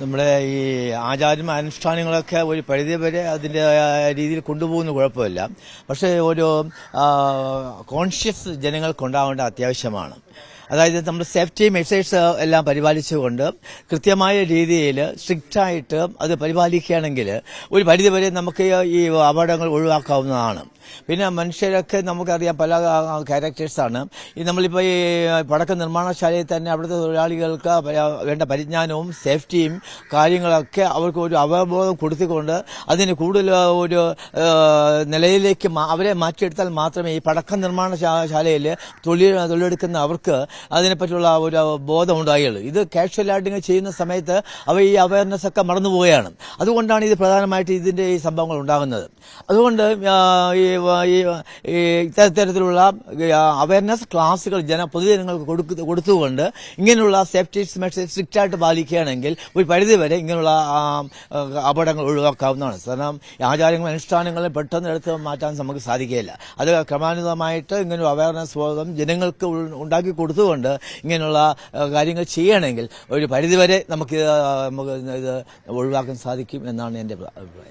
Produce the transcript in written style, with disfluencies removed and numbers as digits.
നമ്മുടെ ഈ അനുഷ്ഠാനങ്ങളൊക്കെ ഒരു പരിധിവരെ അതിൻ്റെ രീതിയിൽ കൊണ്ടുപോകുന്ന കുഴപ്പമില്ല. പക്ഷേ ഒരു കോൺഷ്യസ് ജനങ്ങൾക്കുണ്ടാവേണ്ട അത്യാവശ്യമാണ്. അതായത് നമ്മുടെ സേഫ്റ്റി മെഷേഴ്സ് എല്ലാം പരിപാലിച്ചുകൊണ്ട് കൃത്യമായ രീതിയിൽ സ്ട്രിക്റ്റായിട്ട് അത് പരിപാലിക്കുകയാണെങ്കിൽ ഒരു പരിധിവരെ നമുക്ക് ഈ അപകടങ്ങൾ ഒഴിവാക്കാവുന്നതാണ്. പിന്നെ മനുഷ്യരൊക്കെ നമുക്കറിയാം പല ക്യാരക്ടേഴ്സാണ്. ഈ നമ്മളിപ്പോൾ ഈ പടക്ക നിർമ്മാണശാലയിൽ തന്നെ അവിടുത്തെ തൊഴിലാളികൾക്ക് വേണ്ട പരിജ്ഞാനവും സേഫ്റ്റിയും കാര്യങ്ങളൊക്കെ അവർക്ക് ഒരു അവബോധം കൊടുത്തുകൊണ്ട് അതിന് കൂടുതൽ ഒരു നിലയിലേക്ക് അവരെ മാറ്റിയെടുത്താൽ മാത്രമേ ഈ പടക്ക നിർമ്മാണശാലയിൽ തൊഴിലെടുക്കുന്ന അവർക്ക് അതിനെപ്പറ്റിയുള്ള ഒരു ബോധം ഉണ്ടായുള്ളൂ. ഇത് കാഷ്വലായിട്ട് ചെയ്യുന്ന സമയത്ത് ഈ അവയർനെസ് ഒക്കെ മറന്നുപോവുകയാണ്. അതുകൊണ്ടാണ് ഇത് പ്രധാനമായിട്ട് ഇതിന്റെ ഈ സംഭവങ്ങൾ ഉണ്ടാകുന്നത്. അതുകൊണ്ട് ഇത്തരത്തിലുള്ള അവയർനെസ് ക്ലാസുകൾ പൊതുജനങ്ങൾക്ക് കൊടുത്തുകൊണ്ട് ഇങ്ങനെയുള്ള സേഫ്റ്റി മെഷേഴ്സ് സ്ട്രിക്റ്റായിട്ട് പാലിക്കുകയാണെങ്കിൽ ഒരു പരിധിവരെ ഇങ്ങനെയുള്ള അപകടങ്ങൾ ഒഴിവാക്കാവുന്നതാണ്. കാരണം ആചാരങ്ങളും അനുഷ്ഠാനങ്ങളും പെട്ടെന്ന് എടുത്ത് മാറ്റാൻ നമുക്ക് സാധിക്കുകയില്ല. അത് ക്രമാനുഗതമായിട്ട് ഇങ്ങനെ അവയർനെസ് ബോധം ജനങ്ങൾക്ക് ഉണ്ടാക്കി കൊടുത്തുകൊണ്ട് ഇങ്ങനെയുള്ള കാര്യങ്ങൾ ചെയ്യണമെങ്കിൽ ഒരു പരിധിവരെ നമുക്ക് ഇത് ഒഴിവാക്കാൻ സാധിക്കും എന്നാണ് എൻ്റെ അഭിപ്രായം.